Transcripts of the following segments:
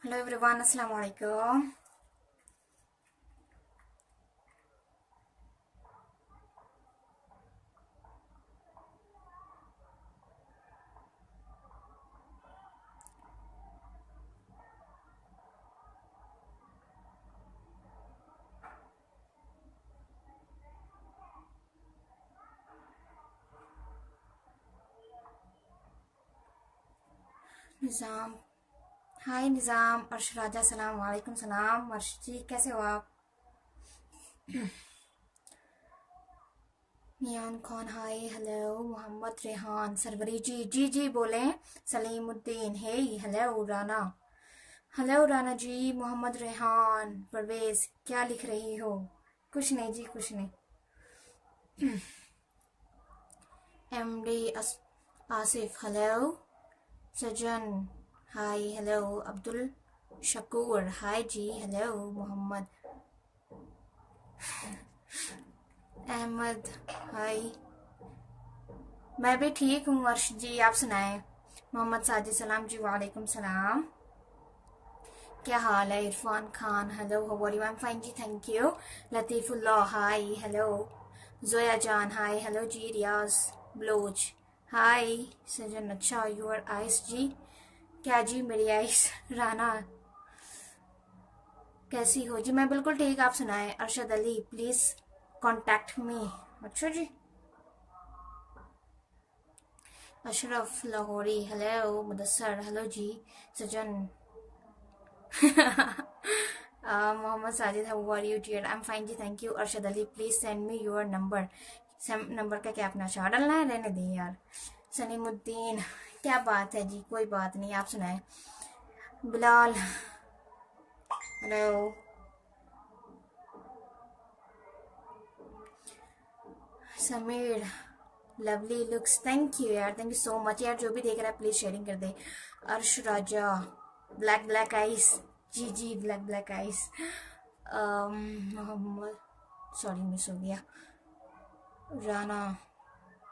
Hello everyone, अस्सलाम वालेकुम। निज़ाम, हाय निज़ाम, अर्श राजा, सलाम वालेकुम। सलाम अर्श जी, कैसे हो आप? Niyan Khan, hi hello. मोहम्मद रेहान सरवरी जी, जी जी बोलें। Salimuddin, hey hello Rana. Hello Rana ji. Mohammad Rehan, Parvez, क्या लिख रही हो? कुछ नहीं जी, कुछ नहीं। MD Asif, hello. Sajan, hi hello. Abdul Shakoor, hi जी, हेलो। मोहम्मद अहमद, हाय। मैं भी ठीक हूँ अर्श जी, आप सुनाएं। मोहम्मद साजिद, सलाम जी, वालेकुम सलाम। क्या हाल है? Irfan Khan, hello, how are you? I am fine जी, thank you. Latifullah, hi hello. Zoya Jan, hi hello जी। रियाज ब्लोच, हाय। सजन, अच्छा, यूर आइस जी। क्या जी मेरी आइस? राना, कैसी हो जी? मैं बिल्कुल ठीक, आप सुनाएं। Arshad Ali, please contact me. अच्छा जी। अशरफ लाहौरी, हेलो। मुदस्सर, हेलो जी। Sajan, Mohammad Sajid, how are you dear? I am fine जी, thank you. Arshad Ali, please send me your number. Number का क्या अपना चार डालना है? रहने दें यार। सलीमुद्दीन, क्या बात है जी? कोई बात नहीं, आप सुनाएं। Bilal, hello. Sameer, lovely looks, thank you यार, थैंक यू सो मच यार। जो भी देख रहा है प्लीज शेयरिंग कर दे। Arsh Raja, black black eyes, जी जी, black black eyes. Mohammad, sorry miss हो गया। राना,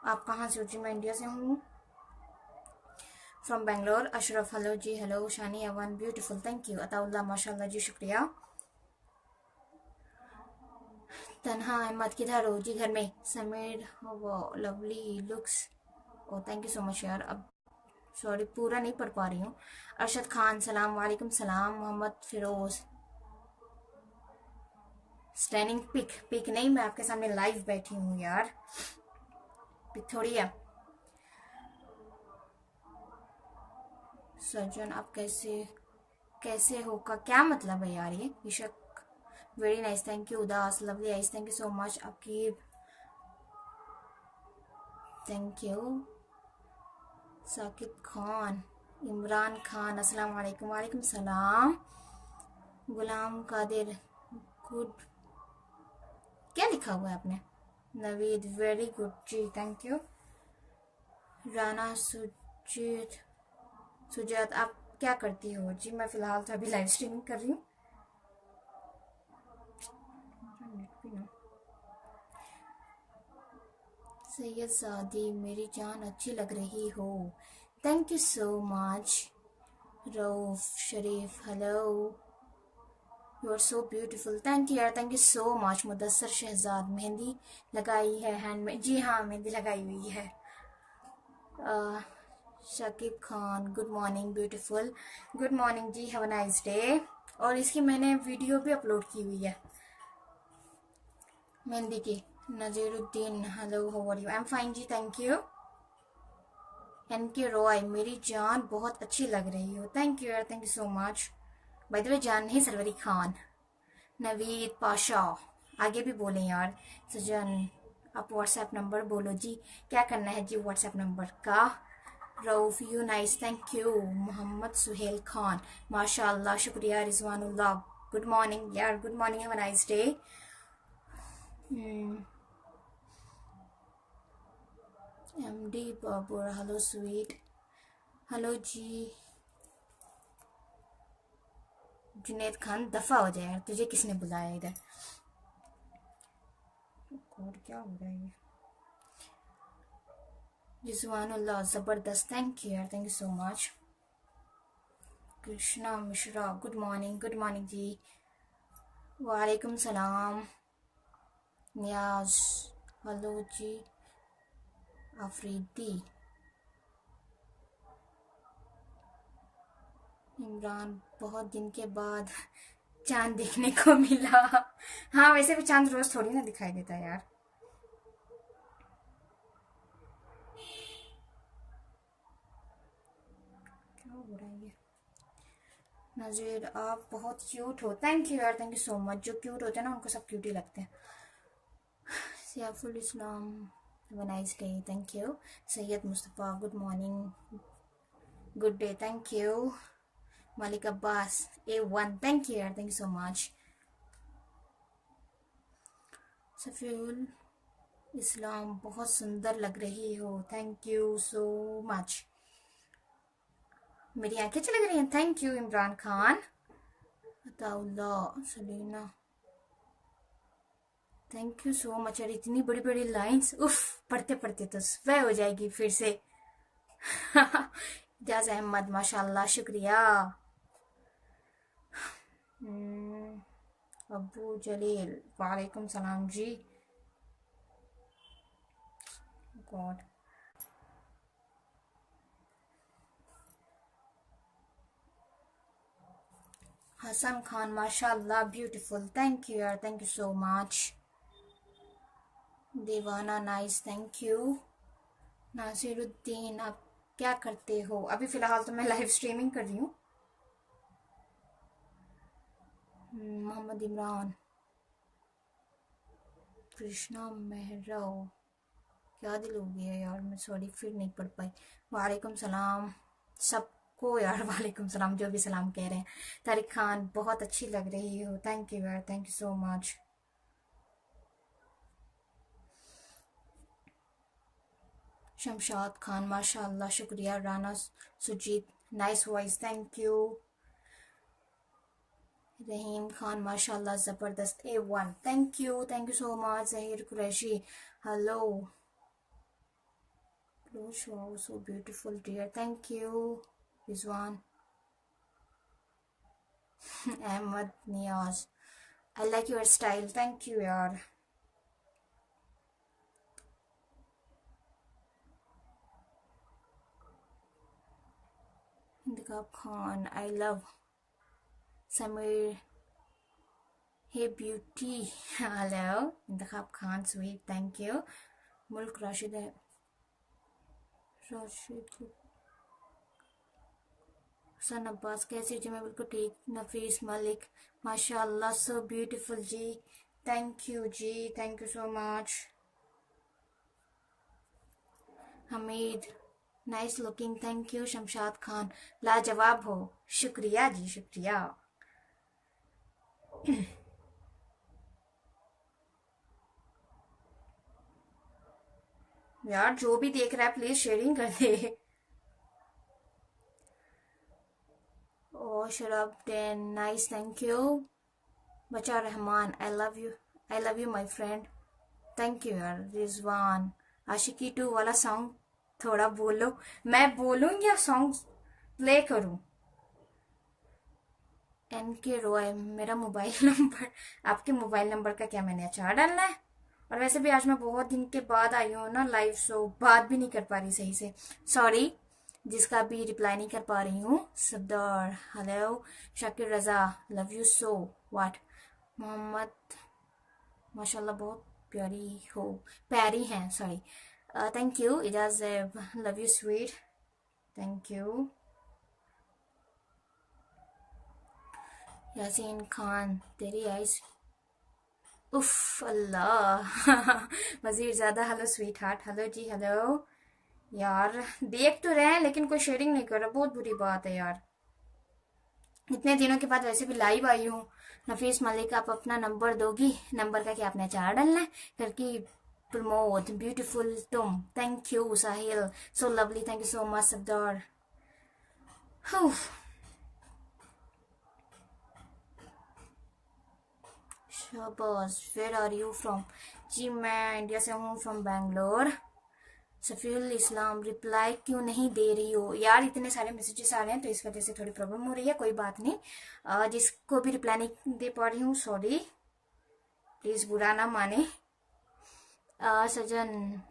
आप कहाँ से हो जी? मैं इंडिया से हूँ, from Bangalore. Ashraf, hello ji, hello. Shani Awan, beautiful, thank you. Ataullah, माशाल्लाह जी, शुक्रिया। तन्हा अहमद, किधर हो जी? घर में। समीर, वो lovely looks, oh thank you so much यार। अब सॉरी, पूरा नहीं पढ़ पा रही हूँ। अरशद खान, सलाम वालेकुम सलाम। Mohammad Firoz, standing pick, pick नहीं, मैं आपके सामने लाइव बैठी हूँ यार, पिक थोड़ी है। सज्जन, आप कैसे कैसे हो का क्या मतलब है यार? ये विशक, वेरी नाइस, थैंक यू। उदास, lovely ice, thank you so much आपकी, थैंक यू। साकिब खान, इमरान खान, अस्सलाम वालेकुम। वालेकुम सलाम। गुलाम कादिर, गुड, क्या लिखा हुआ है आपने? नवीद, वेरी गुड जी, थैंक यू। राना सुजीत, सुजात, आप क्या करती हो जी? मैं फिलहाल तो अभी लाइव स्ट्रीमिंग कर रही हूँ। सैयद सादी, मेरी जान अच्छी लग रही हो, thank you so much. Rauf Sharif, hello, you are so beautiful, thank you यार, thank you so much. Mudassar Shahzad, मेहंदी लगाई है हैंड में? जी हाँ, मेहंदी लगाई हुई है। Shakib Khan, good morning beautiful, good morning जी, हैव अ नाइस डे। और इसकी मैंने वीडियो भी अपलोड की हुई है मेहंदी की। Naziruddin, hello, how are you? I am fine जी, thank you. N K Roy, मेरी जान बहुत अच्छी लग रही हो, थैंक यू यार, thank you so much. By the way, जान नहीं, सरवरी खान। नवीद पाशा, आगे भी बोले यार। सजन, आप व्हाट्सएप नंबर बोलो जी, क्या करना है जी व्हाट्सएप नंबर का? Rauf, you nice, thank you. Mohammad Suhail Khan, माशाल्लाह, शुक्रिया। रिजवानुल्लाह, गुड मॉर्निंग यार, good morning, have a nice day. MD Babar, hello sweet, hello जी। जुनेद खान, दफा हो जाए यार, तुझे किसने बुलाया इधर? कोड क्या हो रहा है ये? रिजवानुल्लाह, जबरदस्त, थैंक यू यार, thank you so much. Krishna Mishra, good morning जी। वालेकुम सलाम। नियाज, हेलो जी। अफरीदी, इमरान, बहुत दिन के बाद चांद देखने को मिला। हाँ, वैसे भी चांद रोज थोड़ी ना दिखाई देता है यार। क्या हो रहा है ये? नजीर, आप बहुत क्यूट हो। थैंक यू यार, थैंक यू सो मच। जो क्यूट होते हैं ना उनको सब क्यूट ही लगते हैं। Saiful Islam, have a nice day, thank you. Syed Mustafa, good morning, good day, thank you. Malik Abbas, A1, thank you यार, thank you so much. Safiul Islam, बहुत सुंदर लग रही हो, थैंक यू सो मच। मेरी आंखें अच्छी लग रही हैं, thank you. Imran Khan, Ataullah, Salina, thank you so much यार। इतनी बड़ी बड़ी लाइंस, उफ, पढ़ते पढ़ते तो सुबह हो जाएगी फिर से। इजाज अहमद, माशाल्लाह, शुक्रिया। अबू जलील, वालेकुम सलाम जी। गॉड, हसन खान, माशाल्लाह, ब्यूटीफुल, थैंक यू यार, थैंक यू सो मच। दीवाना, नाइस, थैंक यू। नासिरुद्दीन, आप क्या करते हो? अभी फिलहाल तो मैं लाइव स्ट्रीमिंग कर रही हूँ। मोहम्मद इमरान, कृष्णा मेहराव, क्या दिल हो गया यार, मैं सॉरी फिर नहीं पढ़ पाई। वालेकुम सलाम सबको यार, वालेकुम सलाम जो भी सलाम कह रहे हैं। तारिक खान, बहुत अच्छी लग रही हो, थैंक यू यार, thank you so much. Shamshad Khan, माशाल्लाह, शुक्रिया। Rana Sujeet, nice voice, thank you. Rahim Khan, माशाल्लाह, ज़बरदस्त, A1, thank you so much. Zaheer Qureshi, hello, wow, so beautiful dear, thank you. Rizwan, Ahmad Niyaz, I like your style, thank you yaar. Indikab Khan, I love Samir. Hey beauty, hello. Indikab Khan, sweet, thank you. Mulk Rashid, Hussain Abbas, कैसी जी? मैं बिल्कुल ठीक। नफीस मलिक, माशाल्लाह, so beautiful जी, thank you जी, thank you so much. Hamid, nice looking, thank you. Shamshad Khan, लाजवाब हो, शुक्रिया जी, शुक्रिया। यार जो भी देख रहा है प्लीज शेयरिंग कर दे। ओ शराब ten, nice, thank you. Bacha Rahman, I love you my friend, thank you यार। रिजवान, आशिकी 2 वाला सॉन्ग थोड़ा बोलो। मैं बोलूँ या सॉन्ग प्ले करूँ? NK रॉय, मेरा मोबाइल नंबर, आपके मोबाइल नंबर का क्या मैंने अचार डालना है? और वैसे भी आज मैं बहुत दिन के बाद आई हूँ ना लाइव, सो बात भी नहीं कर पा रही सही से, सॉरी। जिसका भी रिप्लाई नहीं कर पा रही हूँ। Sabdar, hello. Shakir Raza, love you so what. Mohammad, माशाल्लाह, बहुत प्यारी हो, प्यारी हैं, sorry, thank you. Ijaz, love you sweet, thank you. Yasin Khan, तेरी आइज, उफ अल्लाह। वजीर ज़्यादा, हेलो स्वीट हार्ट, हेलो जी, हेलो। यार देख तो रहे हैं लेकिन कोई शेयरिंग नहीं कर रहा, बहुत बुरी बात है यार। इतने दिनों के बाद वैसे भी लाइव आई हूँ। नफीस मलिक, आप अपना नंबर दोगी? नंबर का क्या आपने चार डालना है करके? प्रमोद, ब्यूटीफुल तुम, thank you. Sahil, so lovely, thank you so much. Sabdar, Shahbaz, where are you from? जी मैं इंडिया से हूँ, फ्रॉम बैंगलोर। सफीउल इस्लाम रिप्लाई क्यों नहीं दे रही हो यार, इतने सारे मैसेजेस आ रहे हैं तो इस वजह से थोड़ी प्रॉब्लम हो रही है, कोई बात नहीं। जिसको भी रिप्लाई नहीं दे पा रही हूँ सॉरी, प्लीज बुरा ना माने। सजन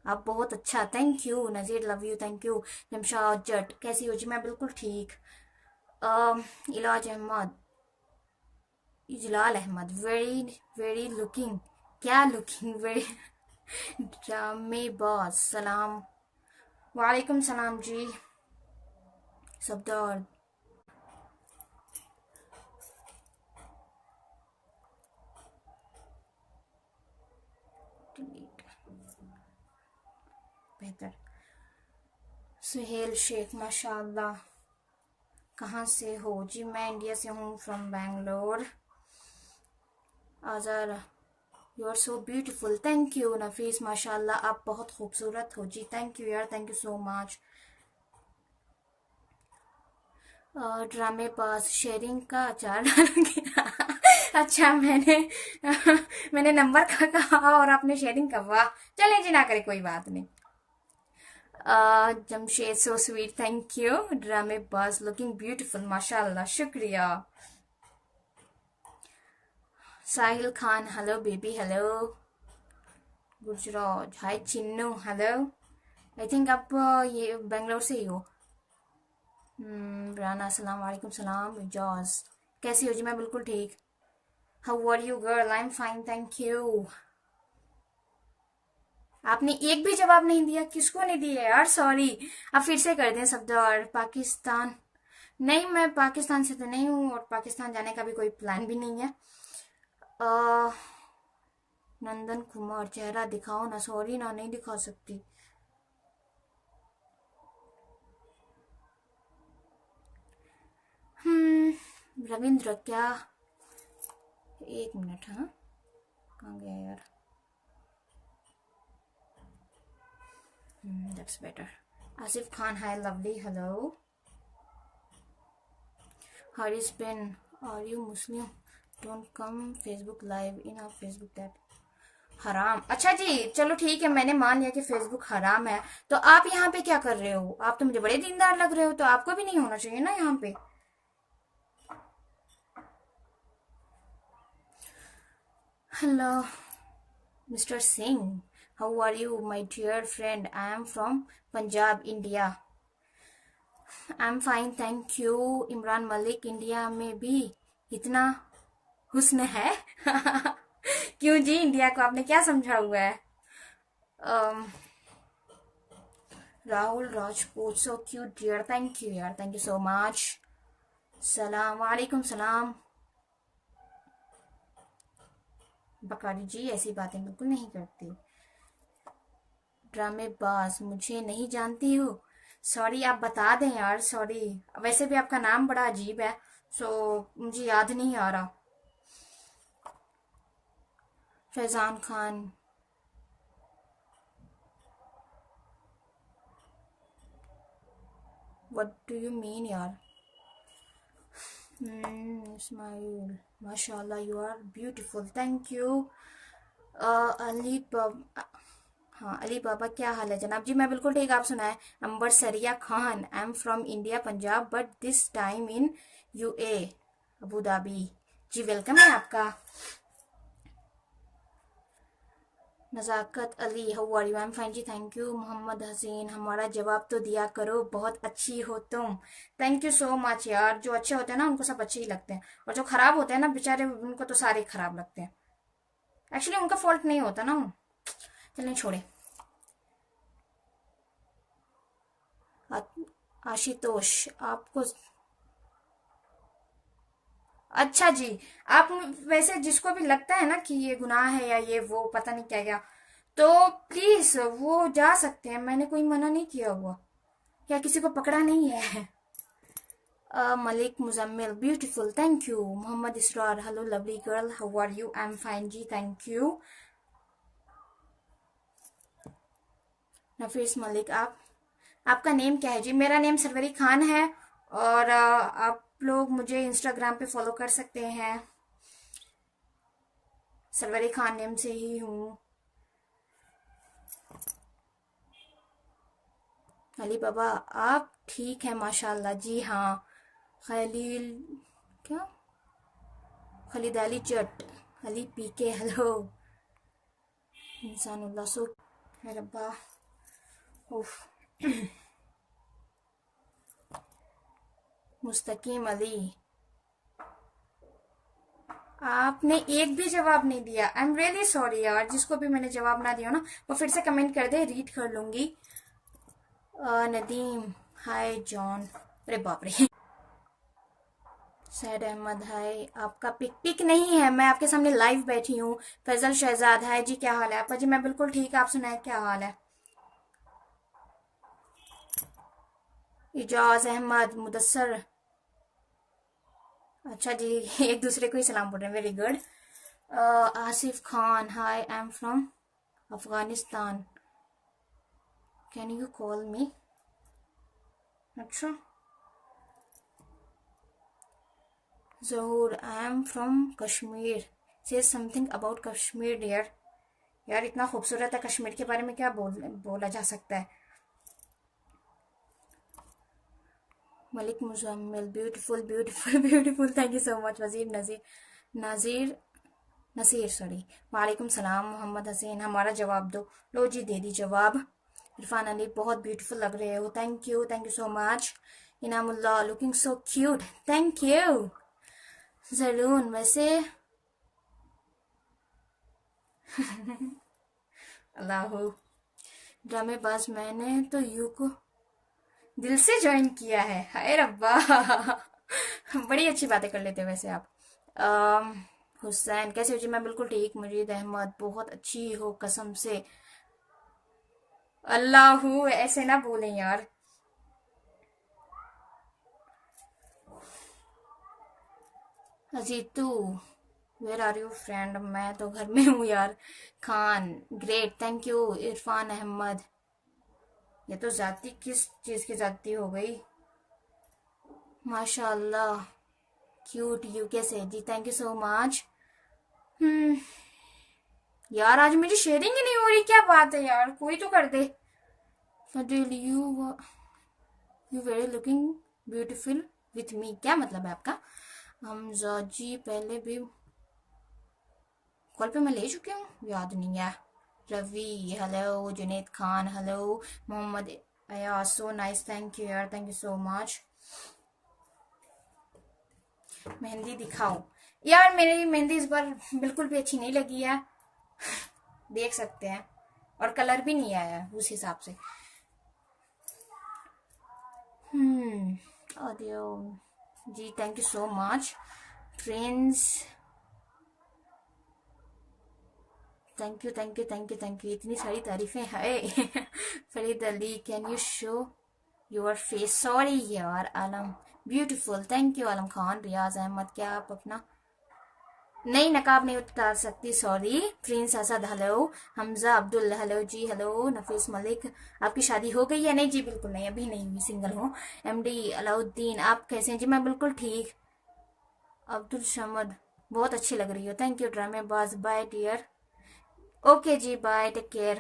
आप बहुत अच्छा, thank you. Nazir love you, thank you. Jamshad Jat कैसी हो जी, मैं बिल्कुल ठीक। Ilaj Ahmad, Ijlal Ahmad very very looking, क्या लुकिंग वेरी ड्रामेबाज, सलाम वालेकुम सलाम जी। सफदर बेहतर। सुहेल शेख माशाल्लाह, कहाँ से हो जी? मैं इंडिया से हूँ, from Bangalore. Azar you are so beautiful, thank you. Nafees माशाल्लाह आप बहुत खूबसूरत हो जी, थैंक यू यार, थैंक यू सो मच। ड्रामे पास शेयरिंग का अचार डालूंगी अच्छा मैंने नंबर का कहा और आपने शेयरिंग का, वाह। चले जी ना करे, कोई बात नहीं। Jamshed so sweet, thank you. ड्रामे पास लुकिंग ब्यूटीफुल माशाल्लाह, शुक्रिया। Sahil Khan hello baby, hello. Gujarat hi Chinnu, hello. I think आप ये बेंगलोर से ही हो। राना सलाम वालेकुम सलाम। एजाज कैसी हो जी? मैं बिल्कुल ठीक। How are you girl? I am fine, thank you. आपने एक भी जवाब नहीं दिया, किसको नहीं दिया यार, सॉरी। आप फिर से कर दें शब्द। और पाकिस्तान नहीं, मैं पाकिस्तान से तो नहीं हूँ और पाकिस्तान जाने का भी कोई प्लान भी नहीं है। नंदन कुमार चेहरा दिखाओ ना, सॉरी ना, नहीं दिखा सकती। रविंद्र क्या, एक मिनट, हाँ कहाँ गया यार? That's better. Asif Khan hi lovely, hello. Haris पेन are you Muslim? Don't come Facebook live in our Facebook that हराम। अच्छा जी चलो ठीक है, मैंने मान लिया कि फेसबुक हराम है। तो आप यहाँ पे क्या कर रहे हो? आप तो मुझे बड़े दीनदार लग रहे हो, तो आपको भी नहीं होना चाहिए ना यहाँ पे। Hello mister Singh, how are you my dear friend? I am from Punjab India. I am fine thank you. Imran Malik India में भी इतना हुस्न है क्यों जी, इंडिया को आपने क्या समझा हुआ है? um, Rahul Rajput so cute dear, thank you यार, थैंक यू सो मच। सलाम वालेकुम सलाम। बकारी जी ऐसी बातें बिल्कुल नहीं करती। ड्रामेबाज मुझे नहीं जानती हो, सॉरी आप बता दें यार, सॉरी। वैसे भी आपका नाम बड़ा अजीब है, सो मुझे याद नहीं आ रहा। Faizan Khan what do you mean यार? इस्माइल माशाल्लाह you are beautiful, thank you. Ali हाँ अली बाबा क्या हाल है जनाब जी? मैं बिल्कुल ठीक, आप सुनाए? Ambar Saria Khan, I am from India Punjab but this time in UAE Abu Dhabi. जी वेलकम है आपका। Nazakat Ali how are you? I am fine जी, थैंक यू। मोहम्मद हसीन हमारा जवाब तो दिया करो, बहुत अच्छी हो तुम। थैंक यू सो मच यार। जो अच्छे होते हैं ना उनको सब अच्छे ही लगते हैं, और जो खराब होते हैं ना बेचारे उनको तो सारे खराब लगते हैं। एक्चुअली उनका फॉल्ट नहीं होता ना। चलिए छोड़े। आशुतोष आपको, अच्छा जी। आप वैसे जिसको भी लगता है ना कि ये गुनाह है या ये वो पता नहीं क्या क्या, तो प्लीज वो जा सकते हैं, मैंने कोई मना नहीं किया हुआ या किसी को पकड़ा नहीं है। Malik Muzammil beautiful, thank you. Mohammad Israr hello lovely girl, how are you? I am fine जी, थैंक यू। नफीस मलिक आपका नेम क्या है जी? मेरा नेम सरवरी खान है, और आप लोग मुझे इंस्टाग्राम पे फॉलो कर सकते हैं, सरवरी खान नेम से ही हूँ। अली बाबा आप ठीक हैं माशाल्लाह। जी हाँ। खलील क्या खलीद अली चट अली पीके हेलो। इंसानुल्लाह सो है रब्बा। उफ। मुस्तकीम अली आपने एक भी जवाब नहीं दिया। आई एम रियली सॉरी यार, जिसको भी मैंने जवाब ना दिया ना वो फिर से कमेंट कर दे, रीड कर लूंगी। नदीम हाय जॉन, अरे बाप रे। सैद अहमद हाय, आपका पिक नहीं है, मैं आपके सामने लाइव बैठी हूँ। फैजल शहजाद हाय जी, क्या हाल है आपका? जी मैं बिल्कुल ठीक, आप सुनाए क्या हाल है? इजाज अहमद मुदस्सर, अच्छा जी। एक दूसरे को ही सलाम बोल रहे हैं, very good. Asif Khan hi, I am from Afghanistan, can you call me? अच्छा। Zahoor I am from Kashmir, say something about Kashmir dear. यार इतना खूबसूरत है कश्मीर के बारे में, क्या बोला जा सकता है। Malik Muzammil beautiful beautiful beautiful, thank you so much. वजीर नजीर नाजीर नसीर सॉरी, वालेकुम सलाम। मोहम्मद हसीन हमारा जवाब दो। लो जी दे दी जवाब। इरफान अली बहुत ब्यूटीफुल लग रहे हो, thank you so much. Inamullah looking so cute, thank you. Zaroon वैसे अल्लाह ड्रामेबाज मैंने तो यू को दिल से ज्वाइन किया है, हाय रब्बा। बड़ी अच्छी बातें कर लेते हो वैसे आप। हुसैन कैसे हो जी? मैं बिल्कुल ठीक। मुजीद अहमद बहुत अच्छी हो कसम से। अल्लाह ऐसे ना बोलें यार। Ajitu where are you friend? मैं तो घर में हूँ यार। Khan great, thank you. Irfan Ahmed, ये तो जाति किस चीज की जाति हो गई? माशाल्लाह क्यूट यूके से जी, थैंक यू सो मच। यार आज मेरी शेयरिंग ही नहीं हो रही, क्या बात है यार, कोई तो कर दे। Fazil you very looking beautiful with me, क्या मतलब है आपका? हमजा जी पहले भी कॉल पे मैं ले चुकी हूँ, याद नहीं है। Ravi hello, Junaid Khan hello, Mohammad Ayaz so nice, thank you यार, थैंक यू सो मच। मेहंदी दिखाओ यार, मेरी मेहंदी इस बार बिल्कुल भी अच्छी नहीं लगी है, देख सकते हैं, और कलर भी नहीं आया उस हिसाब से। ऑडियो जी thank you so much. Friends thank you, इतनी सारी तारीफें है। Farid Ali can you show your face? Sorry यार। Alam beautiful, thank you Alam Khan. Riyaz Ahmad क्या आप अपना नहीं नकाब नहीं उतार सकती, sorry. Prince Asad hello. Hamza Abdul hello जी हेलो। नफीस मलिक आपकी शादी हो गई है? नहीं जी बिल्कुल नहीं, अभी नहीं हुई, सिंगल हूँ। एमडी अलाउद्दीन आप कैसे हैं जी? मैं बिल्कुल ठीक। अब्दुल शमद बहुत अच्छी लग रही हो, थैंक यू। ड्रामेबाज बाय डियर, ओके जी bye, take care.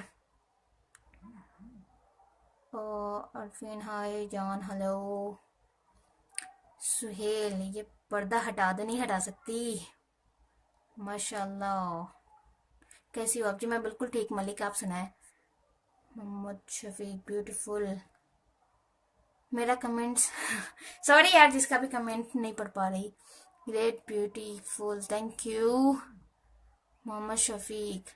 Arfeen hi John hello. Suhail ये पर्दा हटा दो, नहीं हटा सकती। माशाल्लाह कैसी हो आप जी? मैं बिल्कुल ठीक मलिक, आप सुनाए। मोहम्मद शफीक ब्यूटीफुल, मेरा कमेंट्स सॉरी यार जिसका भी कमेंट नहीं पढ़ पा रही। Great beautiful, thank you Mohammad Shafiq.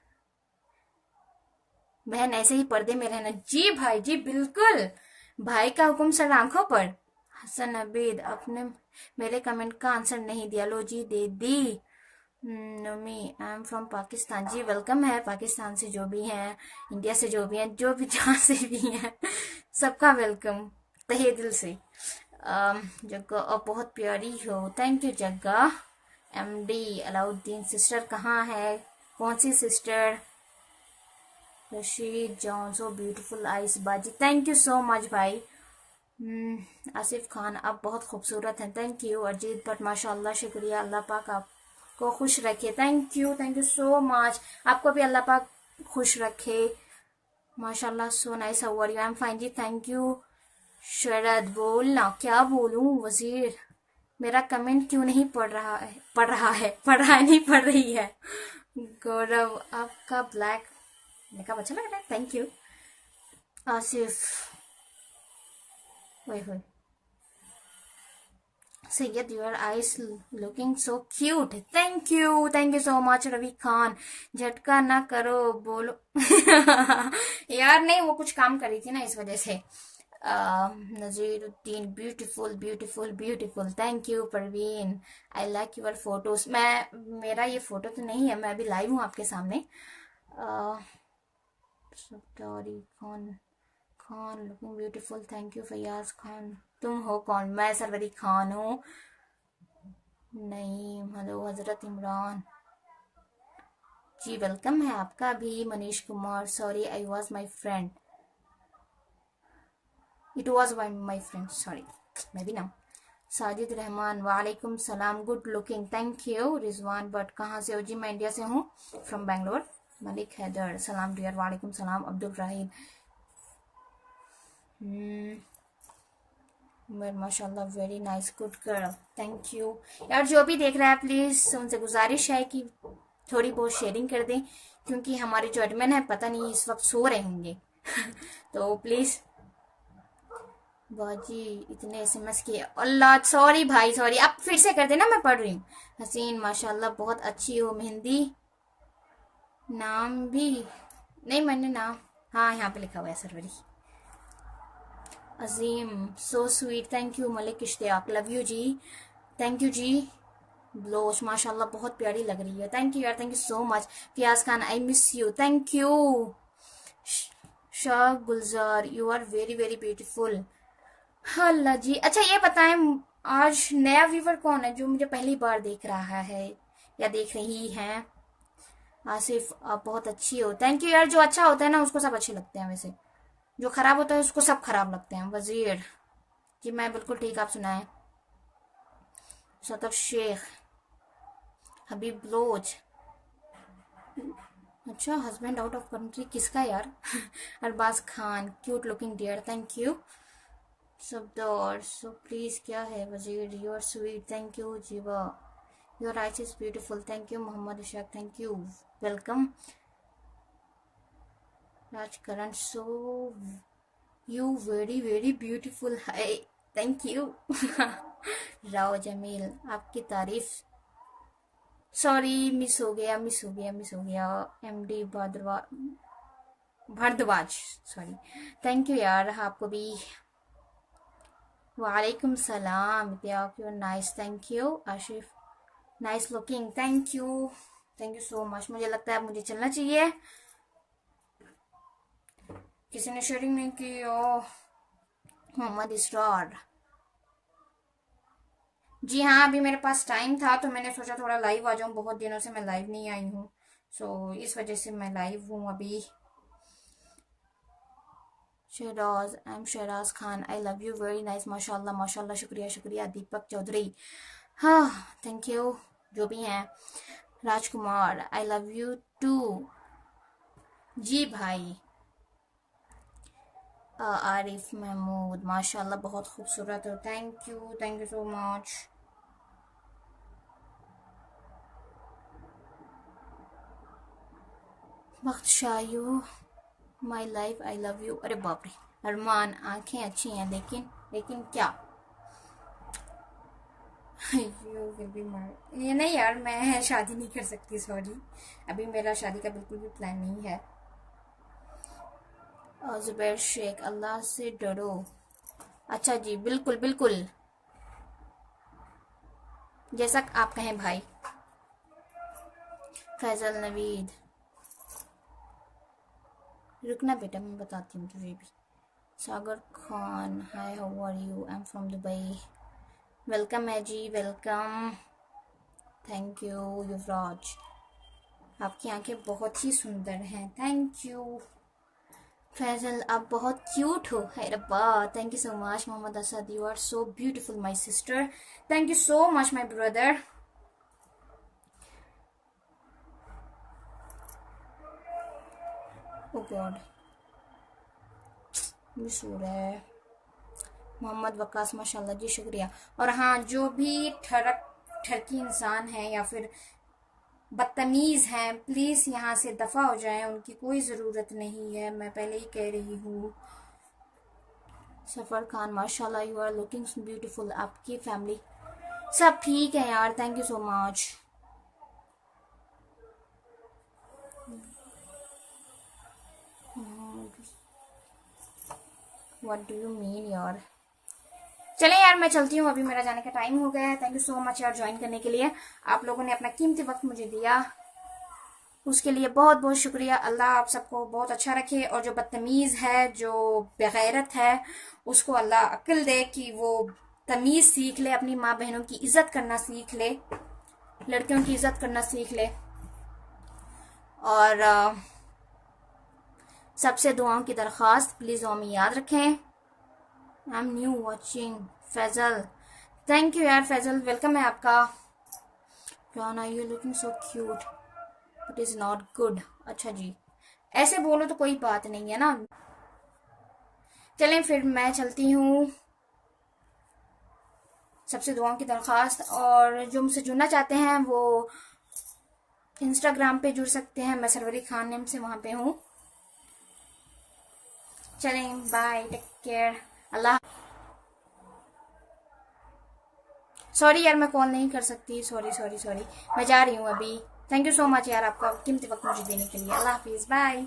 बहन ऐसे ही पर्दे में रहना जी भाई जी, बिल्कुल भाई का हुक्म सर आंखों पर। हसन अबीद आपने मेरे कमेंट का आंसर नहीं दिया, लो जी दे दी। Nami I am from Pakistan जी, वेलकम है पाकिस्तान से जो भी हैं, इंडिया से जो भी हैं, जो भी जहाँ से भी हैं, सबका वेलकम तहे दिल से। जग्गा और बहुत प्यारी हो, thank you Jagga. MD Alauddin sister कहाँ है? कौन सी sister? Rashid John so beautiful eyes बाजी, थैंक यू सो मच भाई। आसिफ खान आप बहुत खूबसूरत हैं, थैंक यू। अजीत भट्ट माशाल्लाह शुक्रिया, अल्लाह पाक आपको खुश रखे, थैंक यू सो मच। आपको भी अल्लाह पाक खुश रखे, माशाल्लाह so nice. How are you? I am fine जी, थैंक यू। शरद बोलना, क्या बोलूं वजीर, मेरा कमेंट क्यों नहीं नहीं पढ़ रही है। गौरव आपका ब्लैक मेकअप अच्छा लग रहा है, thank you. Asif, wait, wait. Sayyid, your eyes looking so cute. Thank you so much Ravi Khan. झटका ना करो बोलो। यार नहीं, वो कुछ काम कर रही थी ना, इस वजह से। Naziruddin, beautiful beautiful beautiful, thank you. Parveen, I like your photos. मेरा ये फोटो तो नहीं है, मैं अभी लाइव हूँ आपके सामने। Safdari Khan looking beautiful, thank you. Faiyaz Khan, तुम हो कौन? मैं सरवरी खान हूँ। नहीं, हेलो हजरत इमरान जी, वेलकम है आपका भी। Manish Kumar, sorry I was my friend, it was my friend, sorry मैं भी ना। साजिद रहमान, वालेकुम सलाम, good looking, thank you. Rizwan Bhatt, कहाँ से हो जी? मैं इंडिया से हूँ, फ्रॉम बैंगलोर। मलिक हैदर, सलाम डियर, वालेकुम सलाम। अब्दुल राहिद, माशाल्लाह, very nice, good girl, thank you. यार जो भी देख रहा है प्लीज उनसे गुजारिश है कि थोड़ी बहुत शेयरिंग कर दें, क्योंकि हमारे जो एडमिन है पता नहीं इस वक्त सो रहे होंगे। तो प्लीज। बाजी, इतने एसएमएस किए, अल्लाह, सॉरी भाई सॉरी, आप फिर से कर देना, मैं पढ़ रही हूँ। हसीन, माशाल्लाह बहुत अच्छी हो। मेहंदी, नाम भी नहीं मैंने नाम, हाँ यहाँ पे लिखा हुआ है Sarwari. Azeem, so sweet, thank you. Malik Ishtiaq, love you जी, थैंक यू जी। ब्लोश, माशाल्लाह बहुत प्यारी लग रही है, थैंक यू यार, thank you so much. Fayaz Khan, I miss you, thank you. Shah Gulzar, you are very very beautiful. Allah जी, अच्छा ये बताएं, आज नया व्यूवर कौन है जो मुझे पहली बार देख रहा है या देख रही हैं? आसिफ, आप बहुत अच्छी हो, थैंक यू यार। जो अच्छा होता है ना उसको सब अच्छे लगते हैं, वैसे जो खराब होता है उसको सब खराब लगते हैं। वजीर जी, मैं बिल्कुल ठीक, आप सुनाएं। सतफ शेख, हबीब लोज, अच्छा हस्बैंड आउट ऑफ कंट्री, किसका यार? Arbaz Khan, cute looking dear, thank you. Sabdaur, so please क्या है Wazir, you are sweet, thank you. Jeeva, your eyes is beautiful, thank you. Mohammad Ishaq, thank you, welcome. Rajkaran, so you very very beautiful है, थैंक यू। राव जमील, आपकी तारीफ, sorry miss हो गया। MD Bhardwaj, sorry, thank you यार, आपको भी। वालेकुम सलाम, you nice, thank you. Ashif, nice looking, thank you so much. मुझे लगता है अब मुझे चलना चाहिए, किसी ने शेयरिंग नहीं की। मोहम्मद इसरार, जी हाँ, अभी मेरे पास टाइम था तो मैंने सोचा थोड़ा लाइव आ जाऊं, बहुत दिनों से मैं लाइव नहीं आई हूँ, सो इस वजह से मैं लाइव हूँ अभी। Shahraj, I am Shahraj Khan, I love you, very nice, माशाल्लाह माशाल्लाह, शुक्रिया शुक्रिया। दीपक चौधरी, हाँ थैंक यू, जो भी हैं। राजकुमार, आई लव यू टू जी भाई। आरिफ महमूद, माशाल्लाह बहुत खूबसूरत हो, थैंक यू सो मच। वक्त शायू, my life, I love you, अरे बाप रे। अरमान, आंखें अच्छी हैं लेकिन क्या? यू विल बी माई, ये नहीं यार, मैं शादी नहीं कर सकती, सॉरी, अभी मेरा शादी का बिल्कुल भी प्लान नहीं है। जुबैर शेख, अल्लाह से डरो। अच्छा जी, बिल्कुल बिल्कुल, जैसा आप कहें भाई। फैजल नवीद, रुकना बेटा मैं बताती हूँ तुझे भी। Sagar Khan, hi how are you, I am from Dubai, welcome है जी, वेलकम, थैंक यू। युवराज, आपकी आंखें बहुत ही सुंदर हैं, थैंक यू। फैजल, आप बहुत क्यूट हो, है रब्बा, thank you so much. Mohammad Asad, you are so beautiful my sister, thank you so much my brother. Oh God, miss हो रहा है। मोहम्मद वकास माशाल्लाह जी, शुक्रिया। और हाँ, जो भी ठरकी इंसान है या फिर बदतमीज़ हैं, प्लीज़ यहाँ से दफ़ा हो जाएं, उनकी कोई ज़रूरत नहीं है, मैं पहले ही कह रही हूँ। सफ़र खान माशाल्लाह, यू आर लुकिंग ब्यूटीफुल। आपकी फैमिली सब ठीक है यार, thank you so much. What do you mean यार। चले यार, मैं चलती हूँ, अभी मेरा जाने का टाइम हो गया है। थैंक यू सो मच यार ज्वाइन करने के लिए। आप लोगों ने अपना कीमती वक्त मुझे दिया, उसके लिए बहुत बहुत शुक्रिया। अल्लाह आप सबको बहुत अच्छा रखे, और जो बदतमीज़ है, जो बेगैरत है, उसको अल्लाह अक्ल दे कि वो तमीज़ सीख ले, अपनी माँ बहनों की इज्जत करना सीख ले, लड़कियों की इज्जत करना सीख ले। और सबसे दुआओं की दरख्वास्त, प्लीज़ दुआ में याद रखें। I am new watching. Faisal, thank you यार फैजल, वेलकम है आपका। Rana, you looking so cute but is not good. अच्छा जी, ऐसे बोलो तो कोई बात नहीं है ना। चलें फिर मैं चलती हूँ। सबसे दुआओं की दरख्वास्त, और जो मुझसे जुड़ना चाहते हैं वो इंस्टाग्राम पे जुड़ सकते हैं, मैं सरवरी खान नेम से वहां पे हूँ। चलें, बाय, टेक केयर, अल्लाह। सॉरी यार, मैं कॉल नहीं कर सकती, सॉरी सॉरी सॉरी, मैं जा रही हूँ अभी। थैंक यू सो मच यार, आपका कीमती वक्त मुझे देने के लिए। अल्लाह हाफिज़, बाय।